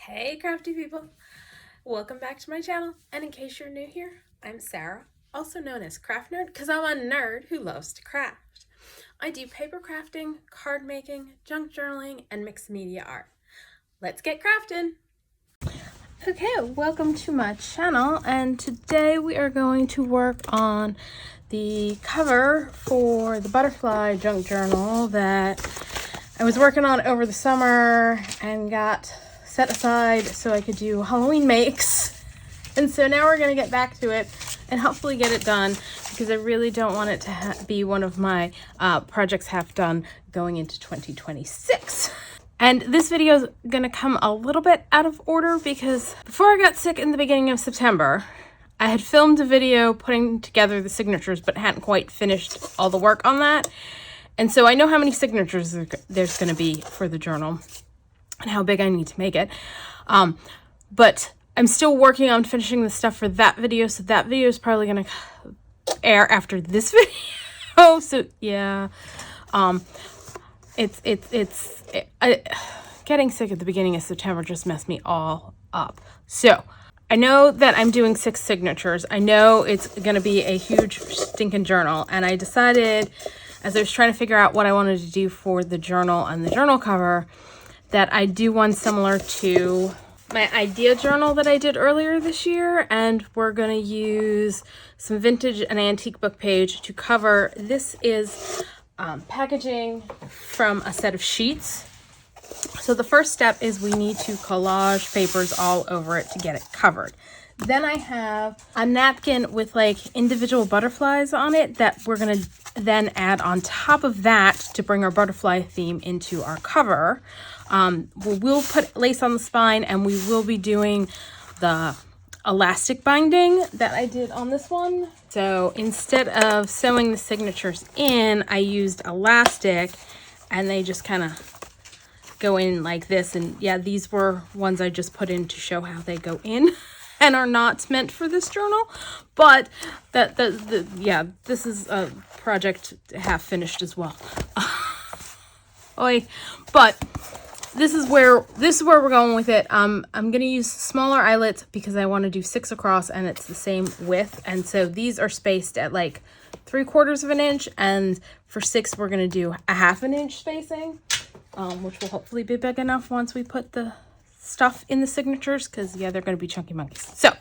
Hey crafty people, welcome back to my channel, and in case you're new here, I'm Sarah, also known as Craft Nerd because I'm a nerd who loves to craft. I do paper crafting, card making, junk journaling, and mixed media art. Let's get crafting! Okay, welcome to my channel, and today we are going to work on the cover for the butterfly junk journal that I was working on over the summer and got set aside so I could do Halloween makes. And so now we're going to get back to it and hopefully get it done, because I really don't want it to be one of my projects half done going into 2026. And this video is going to come a little bit out of order because before I got sick in the beginning of September, I had filmed a video putting together the signatures but hadn't quite finished all the work on that. And so I know how many signatures there's going to be for the journal and how big I need to make it. But I'm still working on finishing the stuff for that video. So that video is probably going to air after this video. So yeah, getting sick at the beginning of September just messed me all up. So I know that I'm doing 6 signatures. I know it's going to be a huge stinking journal. And I decided, as I was trying to figure out what I wanted to do for the journal and the journal cover, that I do one similar to my idea journal that I did earlier this year. And we're going to use some vintage and antique book page to cover. This is packaging from a set of sheets. So the first step is we need to collage papers all over it to get it covered. Then I have a napkin with like individual butterflies on it that we're going to then add on top of that to bring our butterfly theme into our cover. We'll put lace on the spine, and we will be doing the elastic binding that I did on this one. So instead of sewing the signatures in, I used elastic, and they just kind of go in like this. And yeah, these were ones I just put in to show how they go in and are not meant for this journal. But yeah, this is a project half finished as well. But this is where we're going with it. I'm going to use smaller eyelets because I want to do 6 across and it's the same width. And so these are spaced at like 3/4 of an inch. And for 6, we're going to do a 1/2 inch spacing, which will hopefully be big enough once we put the stuff in the signatures, because yeah, they're going to be chunky monkeys. So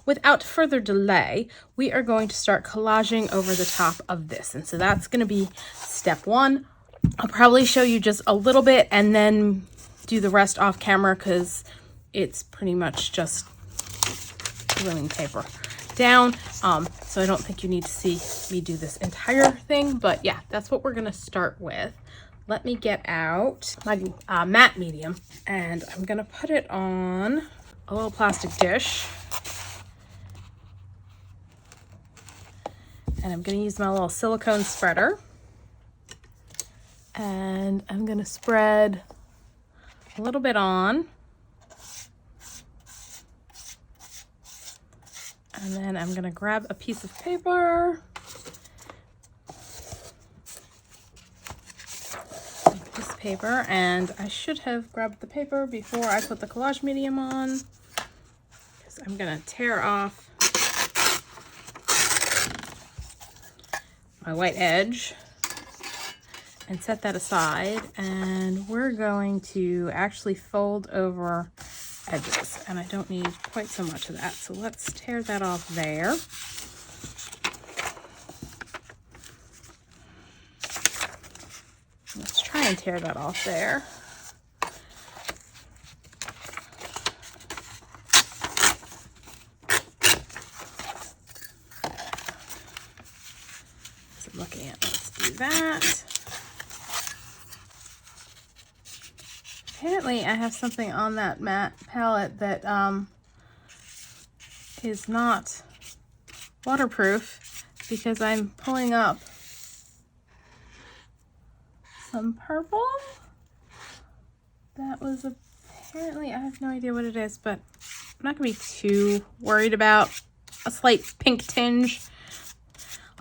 without further delay, we are going to start collaging over the top of this. And so that's going to be step 1. I'll probably show you just a little bit and then do the rest off camera, because it's pretty much just gluing paper down. So I don't think you need to see me do this entire thing, but yeah, that's what we're going to start with. Let me get out my matte medium, and I'm going to put it on a little plastic dish. And I'm going to use my little silicone spreader. And I'm going to spread a little bit on. And then I'm going to grab a piece of paper. Like this paper. And I should have grabbed the paper before I put the collage medium on, because I'm going to tear off my white edge and set that aside. And we're going to actually fold over edges, and I don't need quite so much of that. So let's tear that off there. Let's try and tear that off there. So I'm looking at, let's do that. Apparently I have something on that matte palette that is not waterproof, because I'm pulling up some purple that was apparently, I have no idea what it is, but I'm not gonna be too worried about a slight pink tinge.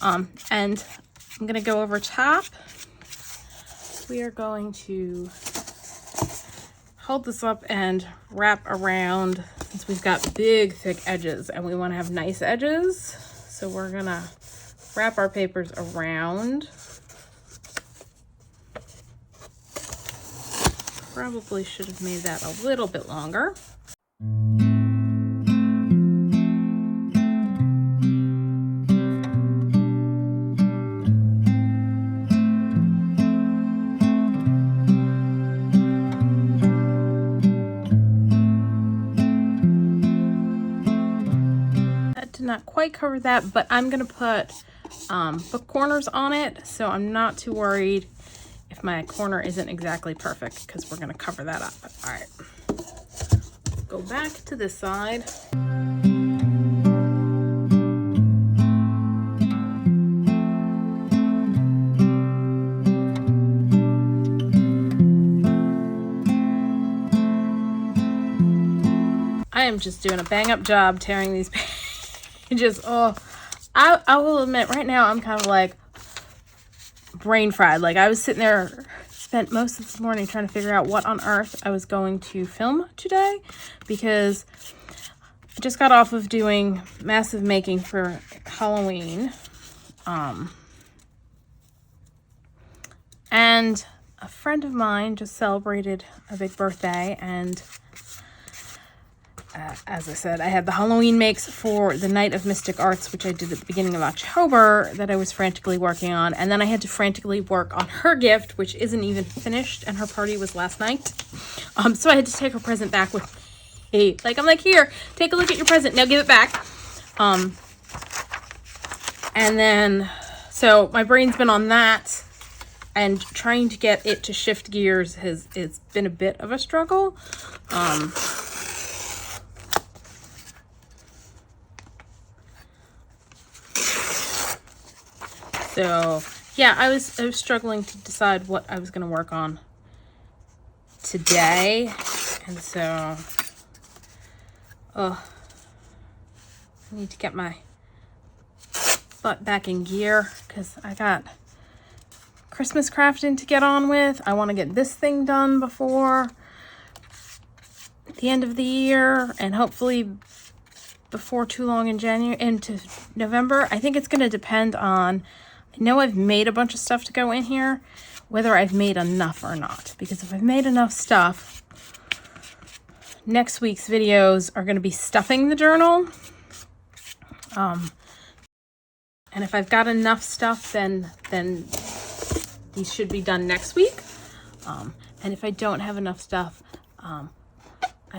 And I'm gonna go over top. We are going to hold this up and wrap around, since we've got big thick edges and we want to have nice edges. So we're gonna wrap our papers around. Probably should have made that a little bit longer. Not quite cover that, but I'm gonna put book corners on it, so I'm not too worried if my corner isn't exactly perfect, because we're gonna cover that up. All right, go back to this side. I am just doing a bang up job tearing these pages. Oh, I will admit right now I'm kind of like brain fried. Like, I was sitting there, spent most of this morning trying to figure out what on earth I was going to film today, because I just got off of doing massive making for Halloween. And a friend of mine just celebrated a big birthday, and as I said, I had the Halloween makes for the Night of Mystic Arts, which I did at the beginning of October, that I was frantically working on. And then I had to frantically work on her gift, which isn't even finished, and her party was last night. So I had to take her present back with me. Like, I'm like, here, take a look at your present. Now give it back. And then, so my brain's been on that, and trying to get it to shift gears it's been a bit of a struggle. So yeah, I was struggling to decide what I was going to work on today, and so I need to get my butt back in gear, because I got Christmas crafting to get on with. I want to get this thing done before the end of the year, and hopefully before too long in January into November. I think it's going to depend on, I know I've made a bunch of stuff to go in here, whether I've made enough or not. Because if I've made enough stuff, next week's videos are going to be stuffing the journal. And if I've got enough stuff, then these should be done next week. And if I don't have enough stuff, I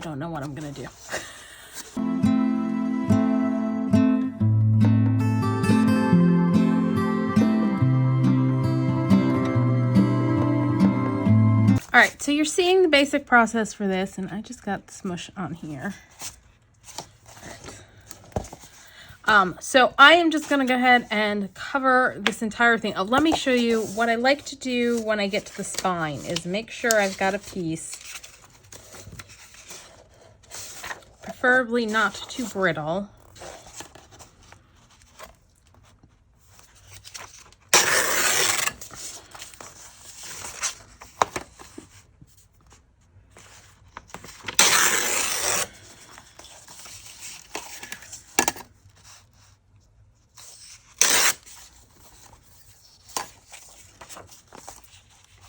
don't know what I'm going to do. All right, so you're seeing the basic process for this, and I just got the smush on here. All right. So I am just gonna go ahead and cover this entire thing. Let me show you what I like to do when I get to the spine is make sure I've got a piece, preferably not too brittle.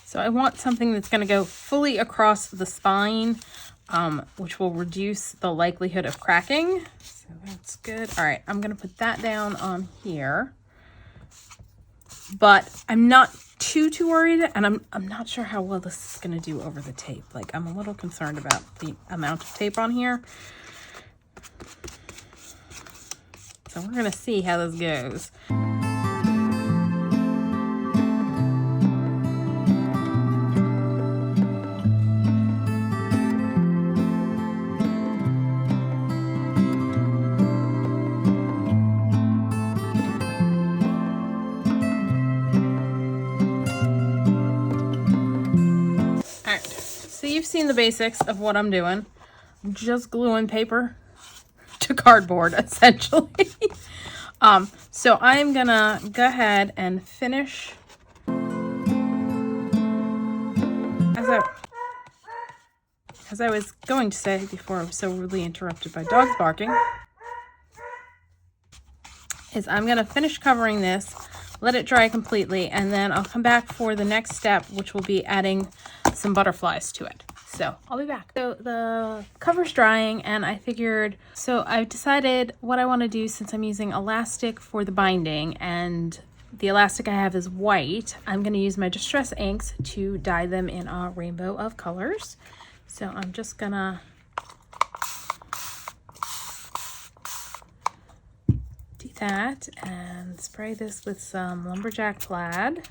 So I want something that's going to go fully across the spine, which will reduce the likelihood of cracking. So that's good. All right, I'm going to put that down on here. But I'm not too worried, and I'm not sure how well this is going to do over the tape. Like, I'm a little concerned about the amount of tape on here. So we're going to see how this goes. So you've seen the basics of what I'm doing. I'm just gluing paper to cardboard, essentially. So I'm gonna go ahead and finish as I was going to say before I was so rudely interrupted by dogs barking, is I'm going to finish covering this, let it dry completely, and then I'll come back for the next step, which will be adding some butterflies to it. So I'll be back. So the cover's drying, and I figured, so I've decided what I want to do since I'm using elastic for the binding, and the elastic I have is white. I'm going to use my Distress inks to dye them in a rainbow of colors. So I'm just gonna do that and spray this with some lumberjack plaid.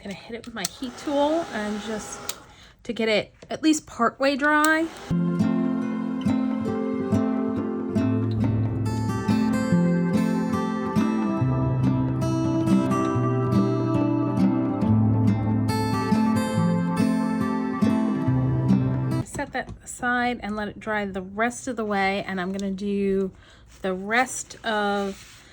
Gonna hit it with my heat tool and just to get it at least partway dry. Set that aside and let it dry the rest of the way, and I'm gonna do the rest of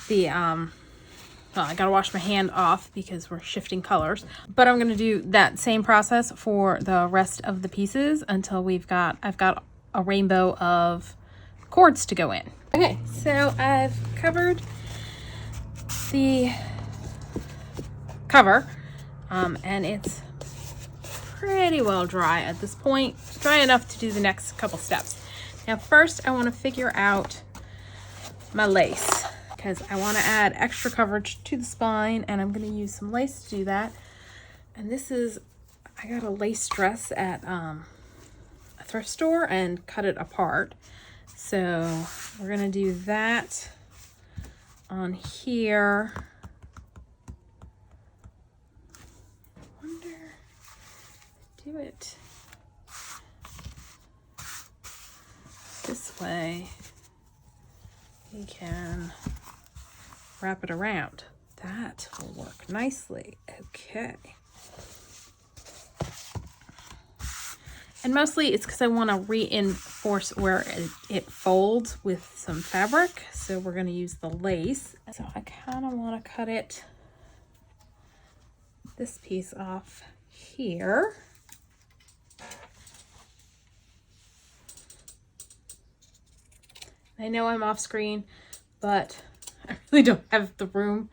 the well, I gotta wash my hand off because we're shifting colors, but I'm gonna do that same process for the rest of the pieces until I've got a rainbow of cords to go in. Okay, so I've covered the cover, and it's pretty well dry at this point. It's dry enough to do the next couple steps. Now first I want to figure out my lace, because I want to add extra coverage to the spine, and I'm going to use some lace to do that. And this is, I got a lace dress at a thrift store and cut it apart. So we're going to do that on here. I wonder if I do it this way, you can wrap it around. That will work nicely. Okay. And mostly it's because I want to reinforce where it folds with some fabric. So we're going to use the lace. So I kind of want to cut it, this piece off here. I know I'm off screen, but I really don't have the room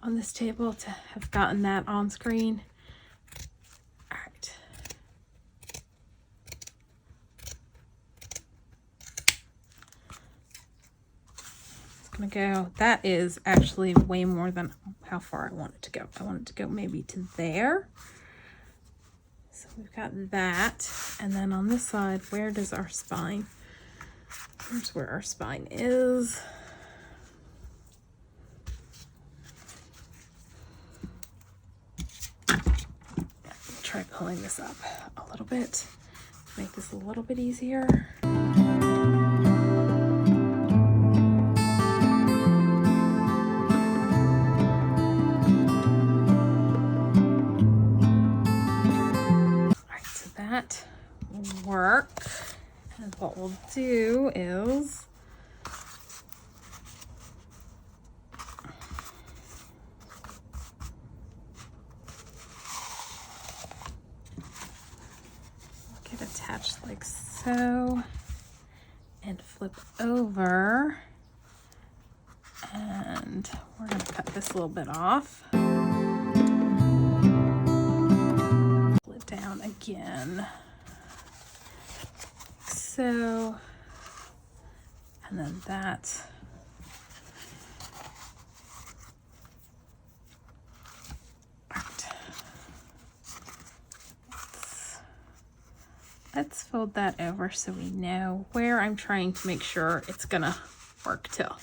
on this table to have gotten that on screen. All right. It's gonna go, that is actually way more than how far I want it to go. I want it to go maybe to there. So we've got that, and then on this side, where does our spine, here's where our spine is. Try pulling this up a little bit, make this a little bit easier. That will work, and what we'll do is get attached like so and flip over, and we're going to cut this a little bit off. Down again, so, and then that. Right. Let's fold that over so we know where I'm trying to make sure it's gonna work till.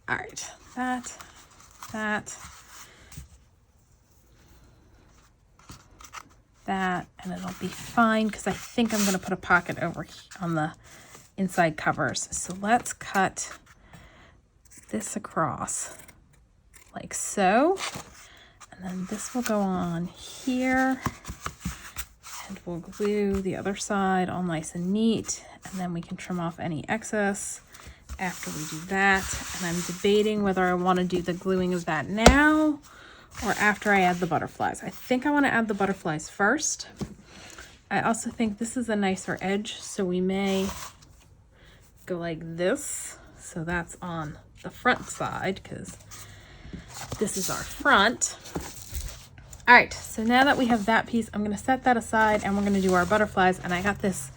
All right, that, and it'll be fine because I think I'm going to put a pocket over on the inside covers. So let's cut this across like so, and then this will go on here, And we'll glue the other side all nice and neat, and then we can trim off any excess after we do that. And I'm debating whether I want to do the gluing of that now or after I add the butterflies. I think I want to add the butterflies first. I also think this is a nicer edge, so we may go like this. So that's on the front side because this is our front. All right, so now that we have that piece, I'm gonna set that aside and we're gonna do our butterflies. And I got this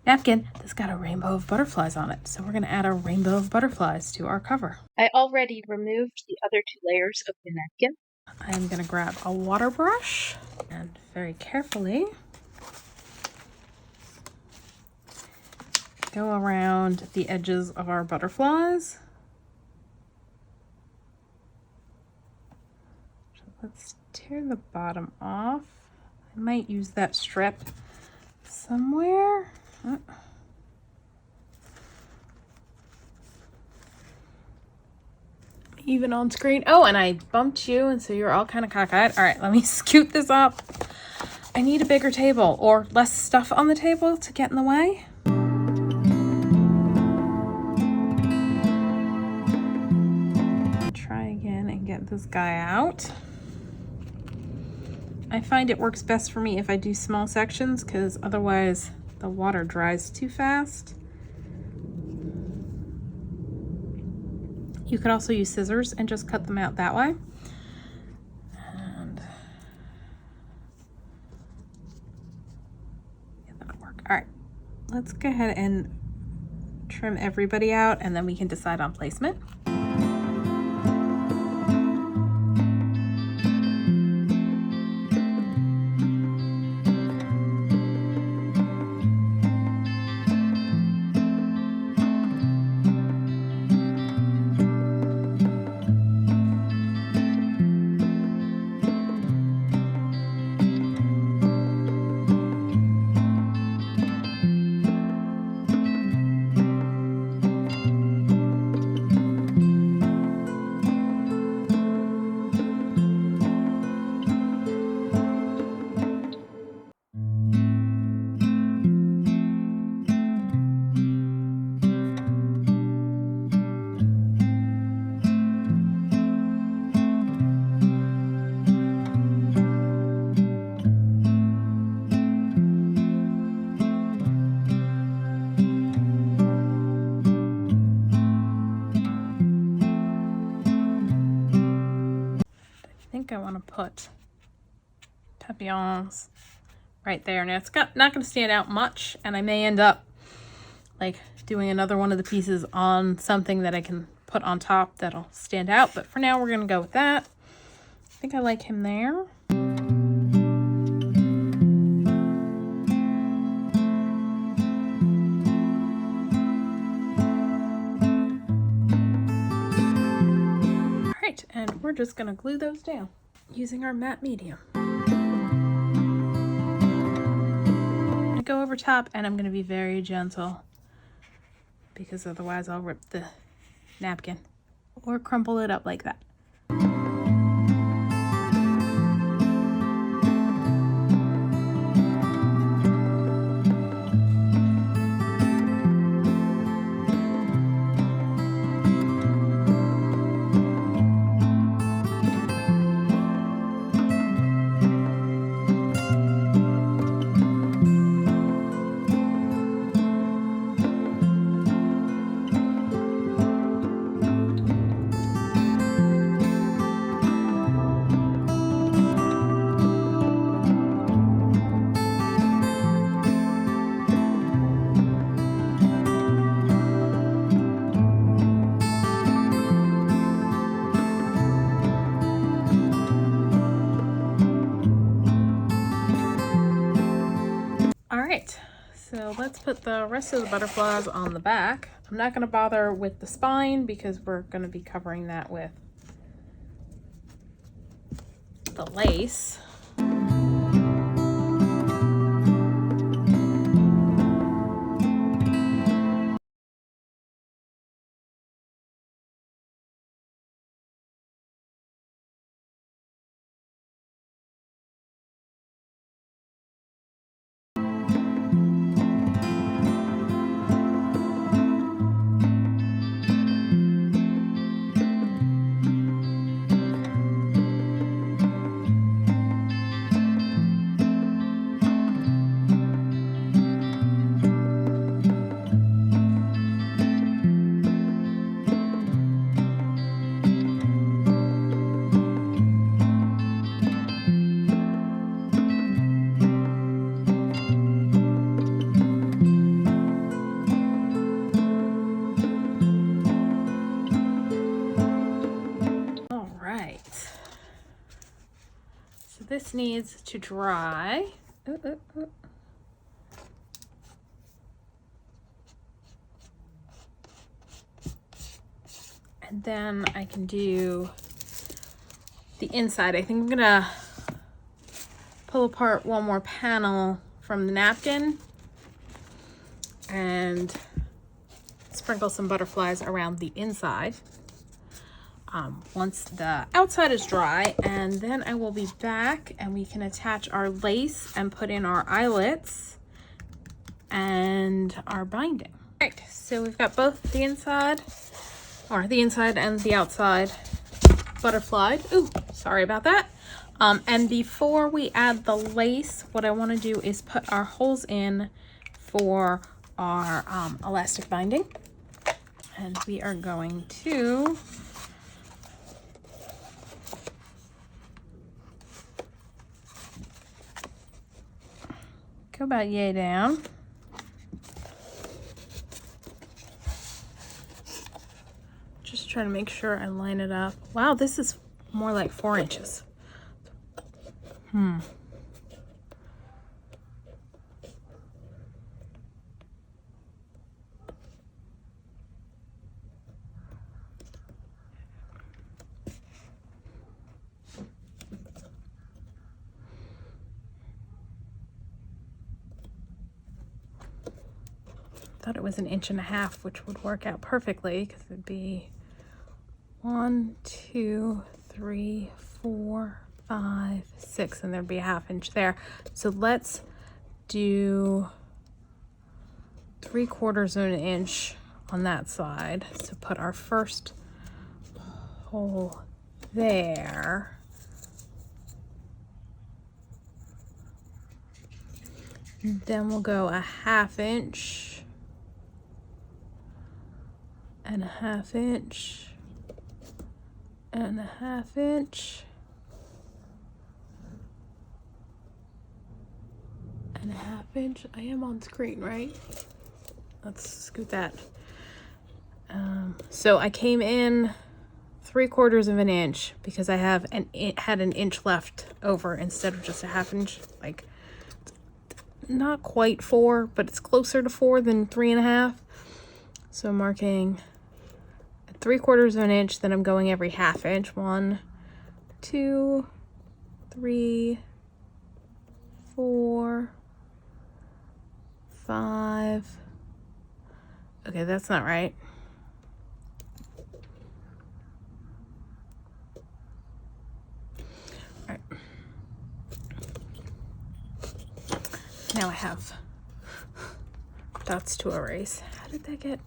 napkin that's got a rainbow of butterflies on it. So we're gonna add a rainbow of butterflies to our cover. I already removed the other 2 layers of the napkin. I'm gonna grab a water brush and very carefully go around the edges of our butterflies. So let's tear the bottom off. I might use that strip somewhere. Even on screen. Oh, and I bumped you, and so you're all kind of cockeyed. All right, let me scoot this up. I need a bigger table or less stuff on the table to get in the way. Try again and get this guy out. I find it works best for me if I do small sections because otherwise the water dries too fast. You could also use scissors and just cut them out that way. And yeah, that'll work. All right, let's go ahead and trim everybody out and then we can decide on placement. I think I want to put papillons right there. Now it's not going to stand out much, and I may end up like doing another one of the pieces on something that I can put on top that'll stand out. But for now, we're going to go with that. I think I like him there. All right, and we're just going to glue those down using our matte medium. I go over top, and I'm going to be very gentle because otherwise I'll rip the napkin or crumple it up like that. All right, so let's put the rest of the butterflies on the back. I'm not going to bother with the spine because we're going to be covering that with the lace. this needs to dry. And then I can do the inside. I think I'm gonna pull apart one more panel from the napkin and sprinkle some butterflies around the inside once the outside is dry, and then I will be back and we can attach our lace and put in our eyelets and our binding. All right, so we've got both the inside and the outside butterflied. Ooh, sorry about that. And before we add the lace, what I want to do is put our holes in for our elastic binding. And we are going to go about yay down. Just trying to make sure I line it up. Wow, this is more like 4 inches. Thought it was 1.5 inches, which would work out perfectly because it'd be 1, 2, 3, 4, 5, 6, and there'd be a 1/2 inch there. So let's do 3/4 of an inch on that side. So put our first hole there. And then we'll go a 1/2 inch and a 1/2 inch and a 1/2 inch and a 1/2 inch. I am on screen, right? Let's scoot that. So I came in 3/4 of an inch because I had an inch left over instead of just a 1/2 inch. Like, not quite 4, but it's closer to 4 than 3.5. So I'm marking 3/4 of an inch, then I'm going every 1/2 inch. 1, 2, 3, 4, 5. Okay, that's not right. All right. Now I have dots to erase. How did that get?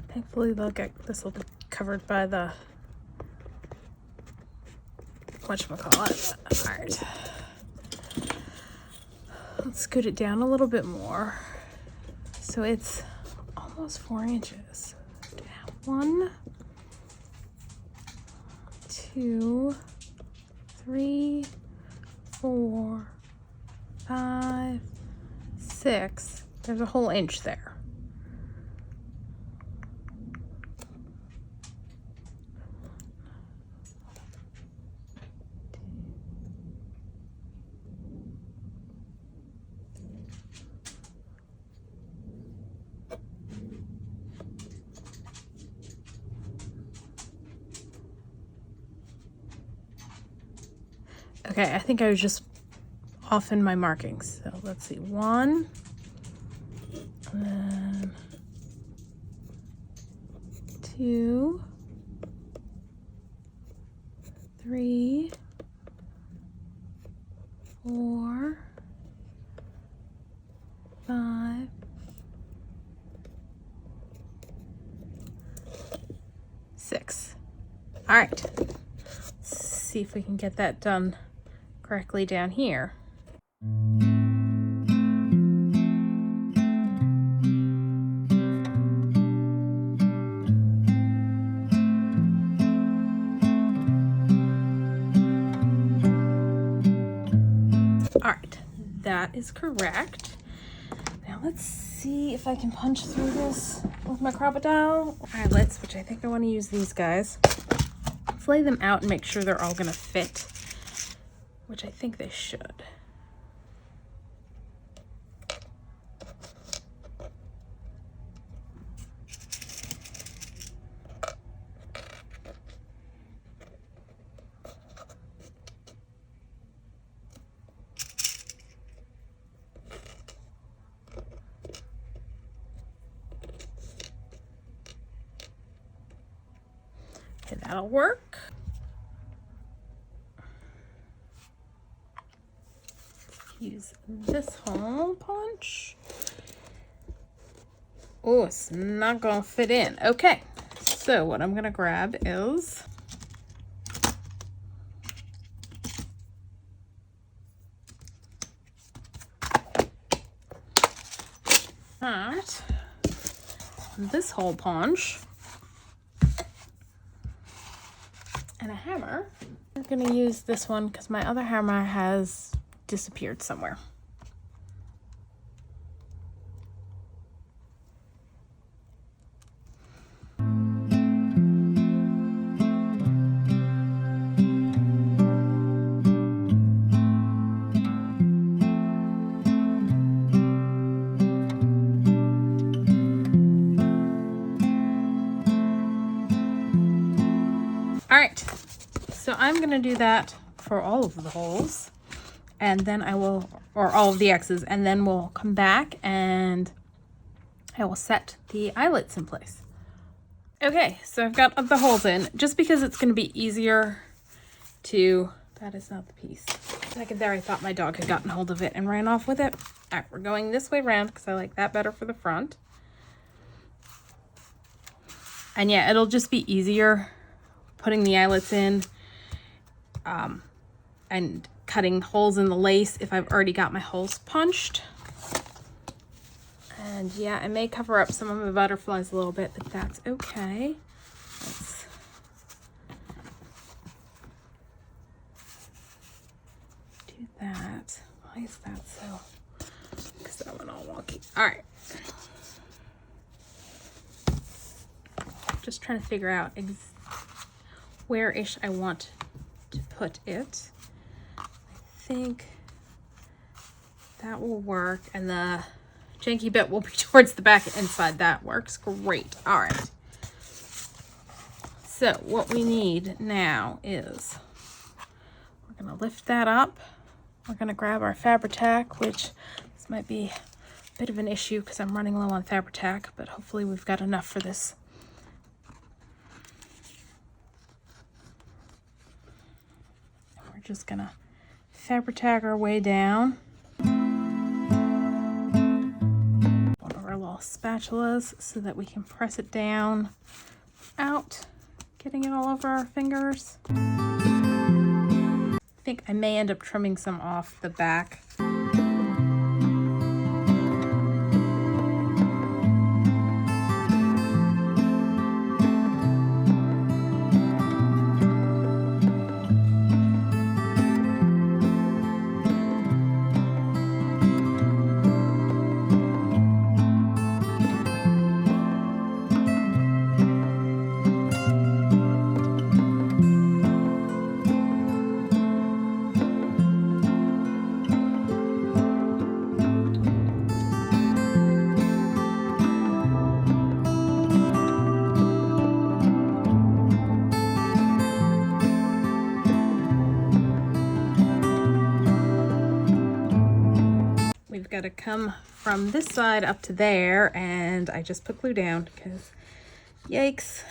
Thankfully, this will be covered by the whatchamacallit. All right. Let's scoot it down a little bit more. So it's almost 4 inches. 1, 2, 3, 4, 5, 6. There's a whole inch there. Okay, I think I was just off in my markings. So let's see, 1, and then 2, 3, 4, 5, 6. All right, let's see if we can get that done correctly down here. All right, that is correct. Now let's see if I can punch through this with my crocodile eyelets, which I think I want to use these guys. Let's lay them out and make sure they're all gonna fit, which I think they should. Okay, that'll work. Use this hole punch. Oh, it's not gonna fit in. Okay, so what I'm gonna grab is that, this hole punch, and a hammer. I'm gonna use this one because my other hammer has disappeared somewhere. All right, so I'm gonna do that for all of the holes, and then I will, or all of the X's, and then we'll come back and I will set the eyelets in place. Okay, so I've got the holes in, just because it's gonna be easier to, that is not the piece. For a second there, I thought my dog had gotten hold of it and ran off with it. All right, we're going this way around because I like that better for the front. And yeah, it'll just be easier putting the eyelets in and cutting holes in the lace if I've already got my holes punched. And yeah, I may cover up some of my butterflies a little bit, but that's okay. Let's do that. Why is that so? Because that one all wonky. All right. Just trying to figure out where-ish I want to put it. I think that will work, and the janky bit will be towards the back inside. That works great. All right. So what we need now is we're going to lift that up. We're going to grab our Fabri-Tac, which this might be a bit of an issue because I'm running low on Fabri-Tac, but hopefully we've got enough for this. We're just going to Fabri-Tac our way down. One of our little spatulas so that we can press it down out, getting it all over our fingers. I think I may end up trimming some off the back. Got to come from this side up to there, and I just put glue down because yikes.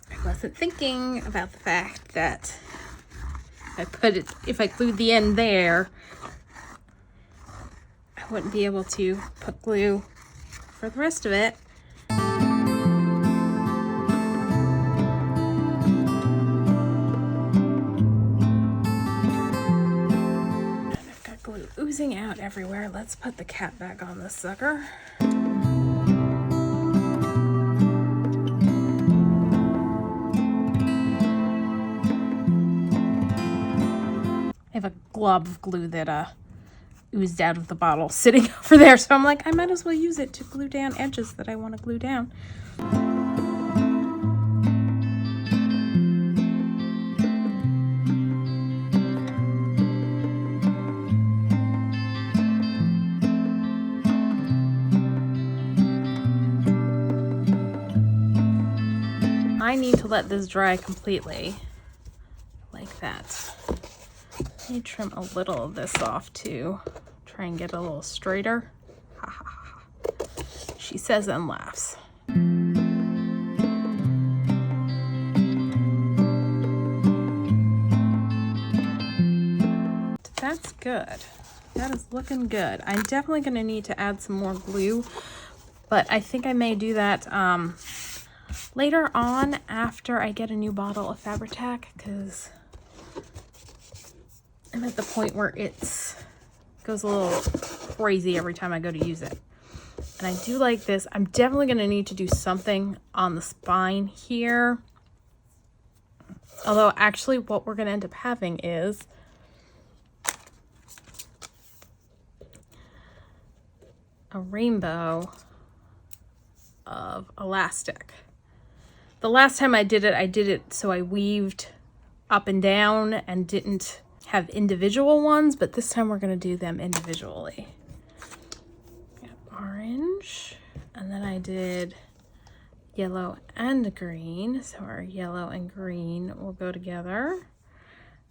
I wasn't thinking about the fact that if I glued the end there, I wouldn't be able to put glue for the rest of it. Oozing out everywhere. Let's put the cap back on this sucker. glob of glue that oozed out of the bottle sitting over there. So I'm like, I might as well use it to glue down edges that I want to glue down. I need to let this dry completely, like that. Let me trim a little of this off too. Try and get a little straighter. Ha ha ha. She says and laughs. That's good. That is looking good. I'm definitely going to need to add some more glue, but I think I may do that later on after I get a new bottle of Fabri-Tac, because I'm at the point where it goes a little crazy every time I go to use it. And I do like this. I'm definitely going to need to do something on the spine here. Although actually what we're going to end up having is a rainbow of elastic. The last time I did it so I weaved up and down and didn't have individual ones, but this time we're going to do them individually. Orange, and then I did yellow and green, so our yellow and green will go together,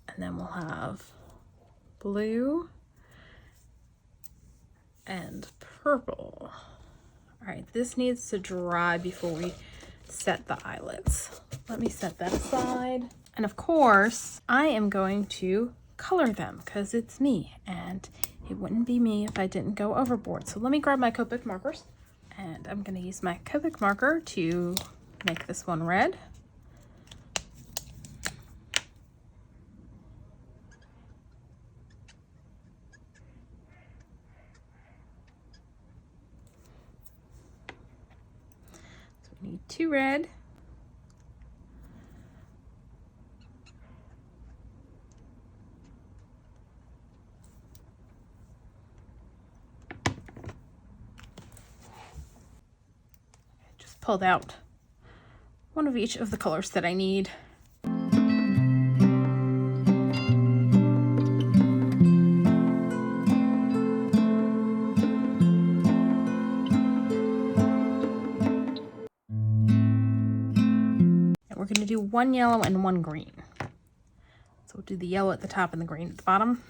and then we'll have blue and purple. All right, this needs to dry before we set the eyelets. Let me set that aside. And of course, I am going to color them because it's me, and it wouldn't be me if I didn't go overboard. So let me grab my Copic markers, and I'm going to use my Copic marker to make this one red. So we need 2 red. Pulled out one of each of the colors that I need. And we're going to do 1 yellow and 1 green. So we'll do the yellow at the top and the green at the bottom.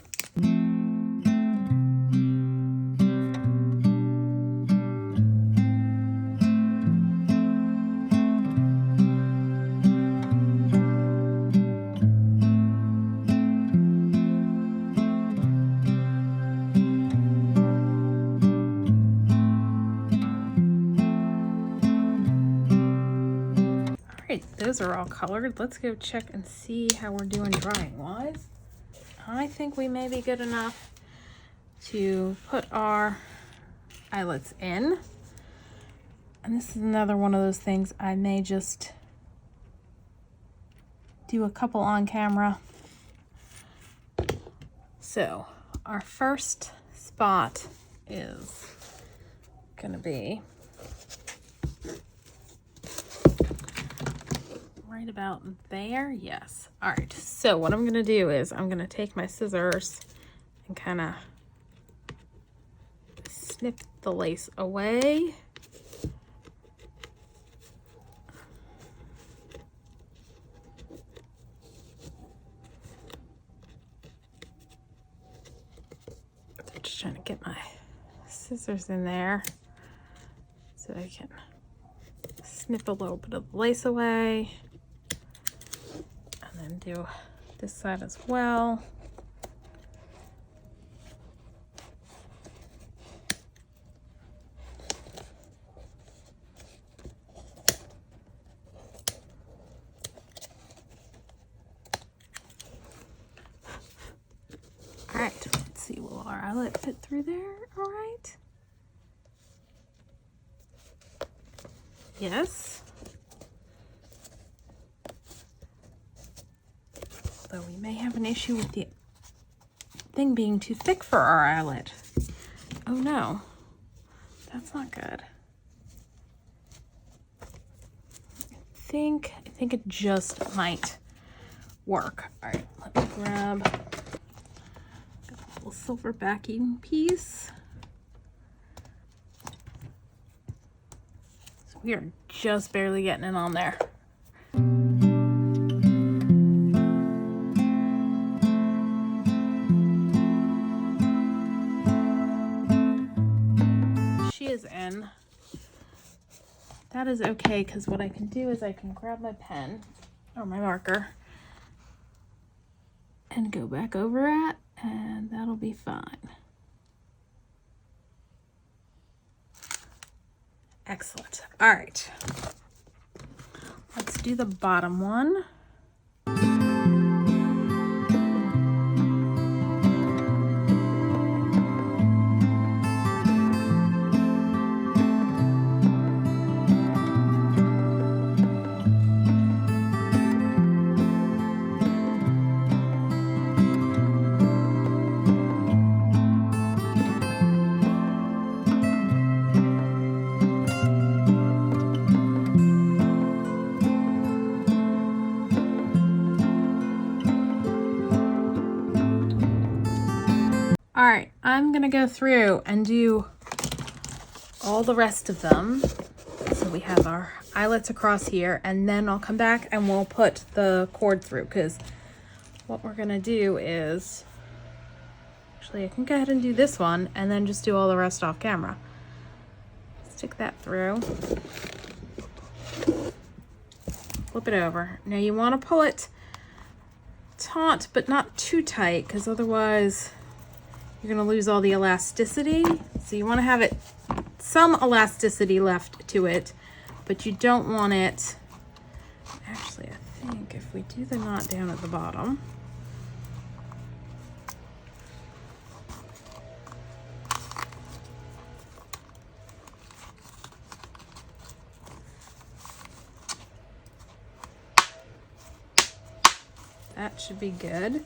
Those are all colored. Let's go check and see how we're doing drying wise. I think we may be good enough to put our eyelets in. And this is another one of those things I may just do a couple on camera. So our first spot is gonna be right about there. Yes. All right, so what I'm gonna do is I'm gonna take my scissors and kind of snip the lace away. I'm just trying to get my scissors in there so I can snip a little bit of the lace away. And do this side as well. All right, let's see, will our eyelet fit through there? All right. Yes. Although we may have an issue with the thing being too thick for our eyelet. Oh no, that's not good. I think it just might work. All right, let me grab a little silver backing piece. So we are just barely getting it on there. She is in. That is okay, because what I can do is I can grab my pen or my marker and go back over it, and that'll be fine. Excellent. All right. Let's do the bottom one. All right, I'm gonna go through and do all the rest of them. So we have our eyelets across here, and then I'll come back and we'll put the cord through, because what we're gonna do is, actually I can go ahead and do this one and then just do all the rest off camera. Stick that through. Flip it over. Now you wanna pull it taut, but not too tight, because otherwise you're going to lose all the elasticity. So you want to have it some elasticity left to it, but you don't want it. Actually, I think if we do the knot down at the bottom, that should be good.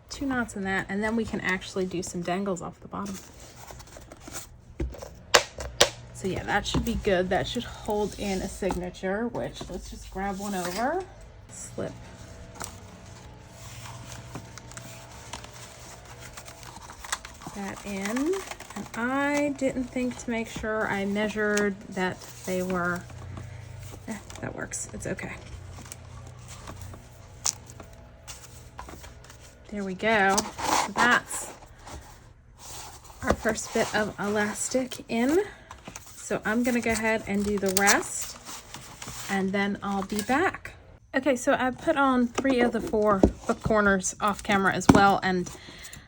Two knots in that, and then we can actually do some dangles off the bottom. So yeah, that should be good. That should hold in a signature, which let's just grab one over, slip that in. And I didn't think to make sure I measured that they were, that works, it's okay. There we go. So that's our first bit of elastic in. So I'm gonna go ahead and do the rest, and then I'll be back. Okay, so I put on 3 of the 4 book corners off camera as well, and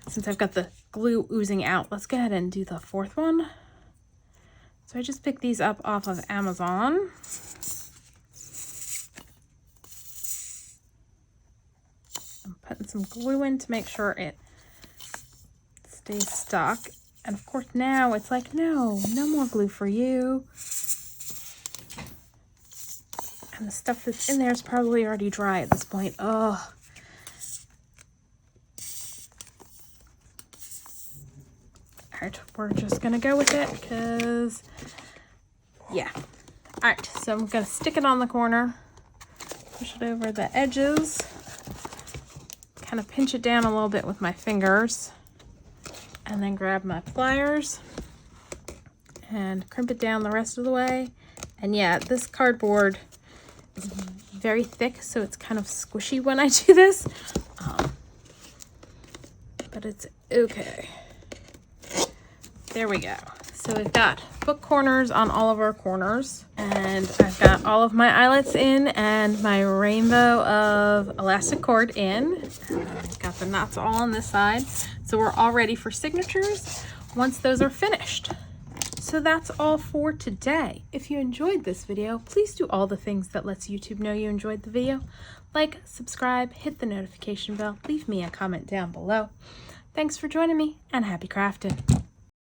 since I've got the glue oozing out, let's go ahead and do the 4th one. So I just picked these up off of Amazon. Putting some glue in to make sure it stays stuck. And of course now it's like, no more glue for you. And the stuff that's in there is probably already dry at this point. Oh. All right, we're just gonna go with it because, yeah. All right, so I'm gonna stick it on the corner, push it over the edges, kind of pinch it down a little bit with my fingers, and then grab my pliers and crimp it down the rest of the way. And yeah, this cardboard is very thick, so it's kind of squishy when I do this, but it's okay. There we go. So we've got book corners on all of our corners, and I've got all of my eyelets in and my rainbow of elastic cord in. I've got the knots all on this side. So we're all ready for signatures once those are finished. So that's all for today. If you enjoyed this video, please do all the things that lets YouTube know you enjoyed the video. Like, subscribe, hit the notification bell, leave me a comment down below. Thanks for joining me, and happy crafting.